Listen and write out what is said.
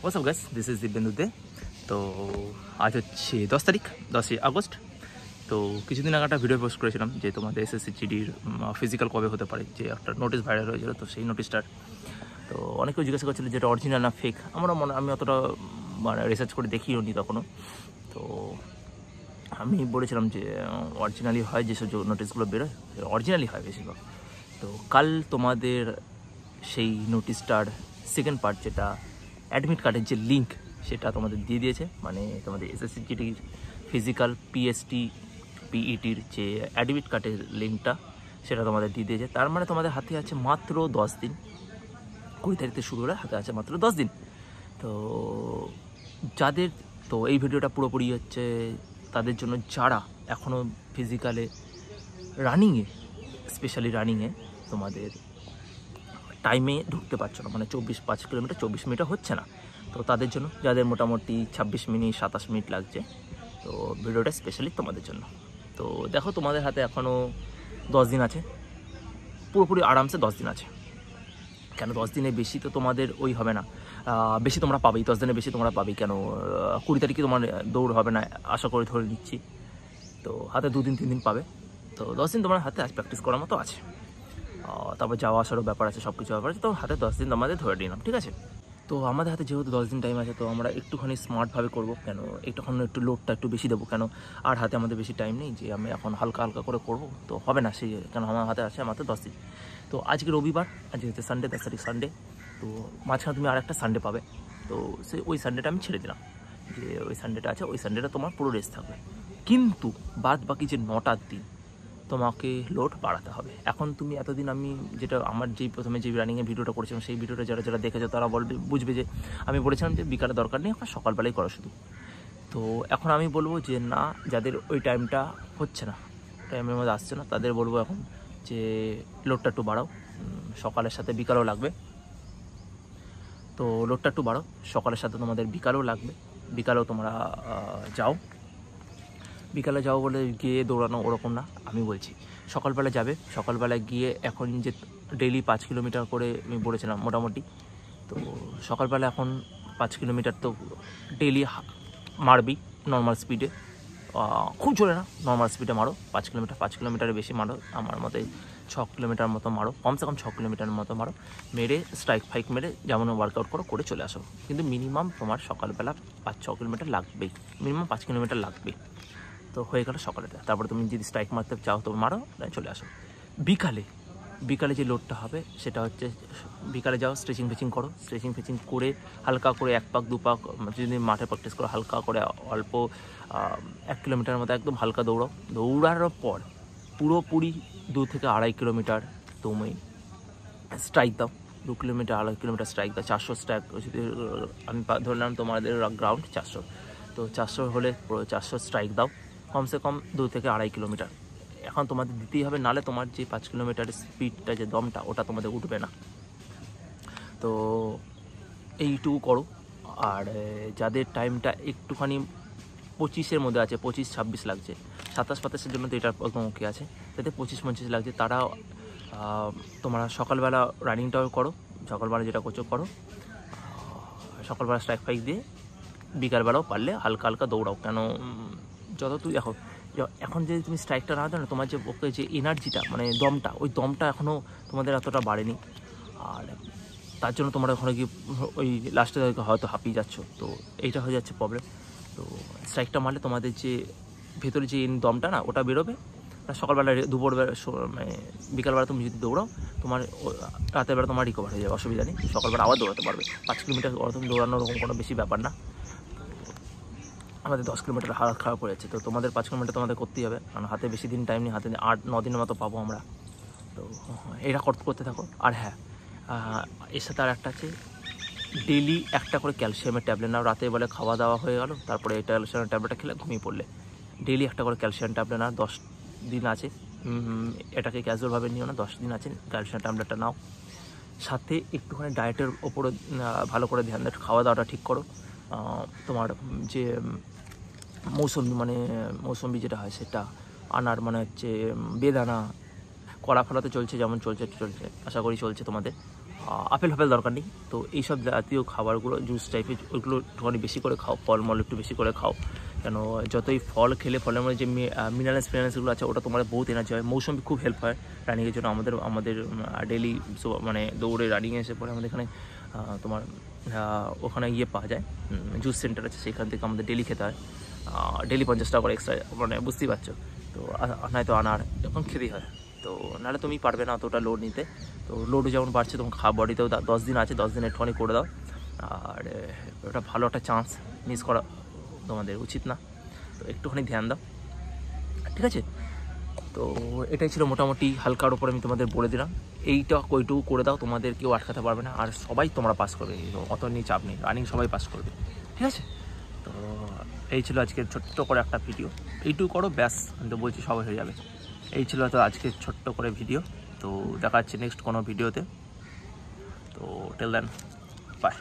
WhatsApp guys, this is Dibyendu Dey. তো আজ হচ্ছে 10 তারিখ, 10ই আগস্ট। তো কিছুদিন আগে একটা ভিডিও পোস্ট করেছিলাম যে তোমাদের এসএসসি জিডির ফিজিক্যাল কবে হতে পারে, যে একটা নোটিশ ভাইরাল হয়েছিল। তো সেই নোটিশটার তো অনেকেও জিজ্ঞাসা করছিল যে এটা অরিজিনাল না ফেক। আমি অতটা মানে রিসার্চ করে দেখিও নি তখনও। তো আমি বলেছিলাম যে অরিজিনালি হয়, যেসব নোটিশগুলো বেরোয় অরিজিনালি হয় বেশিরভাগ। তো কাল তোমাদের সেই নোটিশটার সেকেন্ড পার্ট, যেটা অ্যাডমিট কার্ডের যে লিঙ্ক, সেটা তোমাদের দিয়ে দিয়েছে। মানে তোমাদের এসএসসি জিডির ফিজিক্যাল পিএসটি পিইটির যে অ্যাডমিট কার্ডের লিঙ্কটা, সেটা তোমাদের দিয়ে দিয়েছে। তার মানে তোমাদের হাতে আছে মাত্র 10 দিন। 20 তারিখ থেকে শুরু হলে হাতে আছে মাত্র 10 দিন। তো যাদের, তো এই ভিডিওটা পুরোপুরি হচ্ছে তাদের জন্য যারা এখনও ফিজিক্যালে রানিংয়ে, স্পেশালি রানিংয়ে তোমাদের টাইমে ঢুকতে পারছো না, মানে 5 কিলোমিটার 24 মিনিট হচ্ছে না। তো তাদের জন্য, যাদের মোটামুটি 26 মিনিট 27 মিনিট লাগছে, তো ভিডিওটা স্পেশালি তোমাদের জন্য। তো দেখো, তোমাদের হাতে এখনও 10 দিন আছে, পুরোপুরি আরামসে 10 দিন আছে। কেন 10 দিনে বেশি তো তোমাদের ওই হবে না, বেশি তোমরা পাবেই, 10 দিনের বেশি তোমরা পাবেই। কেন 20 তারিখে তোমার দৌড় হবে না আশা করে ধরে নিচ্ছি। তো হাতে 2 দিন 3 দিন পাবে। তো 10 দিন তোমার হাতে আজ প্র্যাকটিস করার মতো আছে। তারপর যাওয়া আসারও ব্যাপার আছে, সব কিছু ব্যাপার আছে। তো হাতে 10 দিন আমাদের ধরে নিলাম, ঠিক আছে। তো আমাদের হাতে যেহেতু 10 দিন টাইম আছে, তো আমরা একটুখানি স্মার্টভাবে করবো। কেন একটু লোডটা একটু বেশি দেবো। কেন আর হাতে আমাদের বেশি টাইম নেই যে আমি এখন হালকা হালকা করে করবো, তো হবে না সেই। কেন আমার হাতে আছে মাত্র 10 দিন। তো আজকে রবিবার, আজকে হচ্ছে সানডে, 10 তারিখ সানডে। তো মাঝখানে তুমি আর একটা সানডে পাবে। তো ওই সানডেটা আমি ছেড়ে দিলাম, যে ওই সানডেটা আছে, ওই সানডেটা তোমার পুরো রেস্ট থাকবে। কিন্তু বাদ বাকি যে 9টার দিন তোমাকে লোড বাড়াতে হবে। এখন তুমি এতদিন, আমি যেটা আমার যেই প্রথমে যে রানিংয়ের ভিডিওটা করেছিলাম, সেই ভিডিওটা যারা যারা দেখেছো তারা বুঝবে যে আমি বলেছিলাম যে বিকালে দরকার নেই, এখন সকালবেলাই করো শুধু। তো এখন আমি বলবো যে না, যাদের ওই টাইমটা হচ্ছে না, টাইমের মধ্যে আসছে না, তাদের বলবো এখন যে লোডটা একটু বাড়াও। সকালের সাথে বিকালও লাগবে। তো লোডটা একটু বাড়াও, সকালের সাথে তোমাদের বিকালও লাগবে। বিকালেও তোমরা যাও। বিকালে যাও বলে গিয়ে দৌড়ানো ওরকম না, আমি বলছি সকালবেলা যাবে। সকালবেলায় গিয়ে এখন যে ডেইলি 5 কিলোমিটার করে আমি বলেছিলাম মোটামুটি, তো সকালবেলা এখন 5 কিলোমিটার তো ডেইলি মারবি নর্মাল স্পিডে। খুব জোরে না, নর্মাল স্পিডে মারো। 5 কিলোমিটারের বেশি মারো, আমার মতে 6 কিলোমিটার মতো মারো, কমসে কম 6 কিলোমিটার মতো মারো। মেরে স্ট্রাইক ফাইক মেরে যেমন ওয়ার্কআউট করে চলে আসো। কিন্তু মিনিমাম তোমার সকালবেলা 5-6 কিলোমিটার লাগবেই, মিনিমাম 5 কিলোমিটার লাগবে। তো হয়ে গেল সকালেটা। তারপরে তুমি যদি স্ট্রাইক মারতে চাও তো মারো, চলে আসো। বিকালে যে লোডটা হবে সেটা হচ্ছে, বিকালে যাও, স্ট্রেচিং ফেচিং করো। স্ট্রেচিং ফেচিং করে হালকা করে 1 পাক 2 পাক, যদি মাঠে প্র্যাকটিস করো হালকা করে অল্প 1 কিলোমিটারের মতো একদম হালকা দৌড়াও। দৌড়ানোর পর পুরোপুরি 2 থেকে 2.5 কিলোমিটার তুমি স্ট্রাইক দাও। 2 কিলোমিটার 2.5 কিলোমিটার স্ট্রাইক দাও। 400 স্ট্রাইক, যদি আমি ধরলাম তোমাদের গ্রাউন্ড 400, তো 400 হলে 400 স্ট্রাইক দাও, কমসে কম 2 থেকে 2.5 কিলোমিটার। এখন তোমাদের দিতেই হবে, নাহলে তোমার যে 5 কিলোমিটারের স্পিডটা, যে দমটা, ওটা তোমাদের উঠবে না। তো এইটুকু করো। আর যাদের টাইমটা একটুখানি 25-এর মধ্যে আছে, 25-26 লাগছে, 27-28-এর জন্য তো এটা একদম ওকে আছে। যাতে 25-25 লাগছে তারা তোমরা সকালবেলা রানিংটাও করো, সকালবেলা যেটা করছো করো। সকালবেলা স্ট্রাইক ফাইক দিয়ে বিকালবেলাও পারলে হালকা হালকা দৌড়াও। কেন যত তুই এখন যদি তুমি স্ট্রাইকটা না দাও না, তোমার যে ওকে যে এনার্জিটা, মানে দমটা, ওই দমটা এখনও তোমাদের এতটা বাড়েনি। আর তার জন্য তোমরা ওখানে গিয়ে ওই লাস্টে হয়তো হাঁপিয়ে যাচ্ছ। তো এইটা হয়ে যাচ্ছে প্রবলেম। তো স্ট্রাইকটা মারলে তোমাদের যে ভেতরে যে দমটা না, ওটা বেরোবে। সকালবেলা, দুপুরবেলা, মানে বিকালবেলা তুমি যদি দৌড়াও, তোমার রাতের বেলা তোমার রিকভার হয়ে যাবে, অসুবিধা নেই। সকালবেলা আবার দৌড়াতে পারবে। 5 কিলোমিটার দৌড়ানোর ওরকম কোনো বেশি ব্যাপার না। আমাদের 10 কিলোমিটার হাত খারাপ হয়ে যাচ্ছে, তো তোমাদের 5 কিলোমিটার তোমাদের করতেই হবে। কারণ হাতে বেশি দিন টাইম নেই, হাতে 8-9 দিনের মতো পাবো আমরা। তো এটা করতে থাকো। আর হ্যাঁ, এর সাথে আর একটা আছে, ডেলি একটা করে ক্যালসিয়ামের ট্যাবলেট নাও। রাতে বেলা খাওয়া দাওয়া হয়ে গেল, তারপরে এই ক্যালসিয়ামের ট্যাবলেটটা খেলে ঘুমিয়ে পড়লে ডেলি একটা করে ক্যালসিয়াম ট্যাবলেট নাও। 10 দিন আছে, এটাকে ক্যাজুয়ালভাবে নিও না, 10 দিন আছে, ক্যালসিয়াম ট্যাবলেটটা নাও। সাথে একটুখানি ডায়েটের ওপরে ভালো করে ধ্যান দাও, খাওয়া দাওয়াটা ঠিক করো। তোমার যে মৌসুমি যেটা হয় সেটা আনার, মানে হচ্ছে বেদানা, কলা ফলা তো চলছে, যেমন চলছে, আশা করি চলছে তোমাদের। আপেল ফাপেল দরকার নেই। তো এইসব জাতীয় খাবারগুলো জুস টাইপের ওইগুলো একটুখানি বেশি করে খাও, ফলমল একটু বেশি করে খাও, কেন যতই ফল খেলে ফলের মধ্যে যে মিনারেলসগুলো আছে ওটা তোমার বহুত এনার্জি হয়। মৌসুমি খুব হেল্প হয় রানিংয়ের জন্য। আমাদের ডেলি মানে দৌড়ে রানিং এসে পরে আমাদের এখানে তোমার ওখানে পাওয়া যায়, জুস সেন্টার আছে, সেখান থেকে আমাদের ডেলি খেতে হয়, ডেলি 50 টাকা করে এক্সট্রা, মানে বুঝতেই পারছো। তো নয়তো আনার এখন খেতেই হয়। তো নাহলে তুমি পারবে না অতটা লোড নিতে। তো লোডও যেমন বাড়ছে তখন বডিতেও 10 দিন আছে, 10 দিন একটুখানি করে দাও। আর ওটা ভালো একটা চান্স মিস করা তোমাদের উচিত না। তো একটুখানি ধ্যান দাও, ঠিক আছে? তো এটাই ছিল মোটামুটি হালকার ওপরে আমি তোমাদের বলে দিলাম। এইটা ওইটুকু করে দাও, তোমাদের কেউ আটকাতে পারবে না। আর সবাই তোমরা পাস করবে, অত নিয়ে চাপ নেই, রানিং সবাই পাস করবে, ঠিক আছে? তো এই ছিল আজকের ছোট্ট করে একটা ভিডিও। এইটুকু করো ব্যাস, আমি তো বলছি সবাই হয়ে যাবে। এই ছিল তো আজকের ছোট্ট করে ভিডিও। তো দেখা যাচ্ছে নেক্সট কোনো ভিডিওতে। তো টিল দেন, বাই।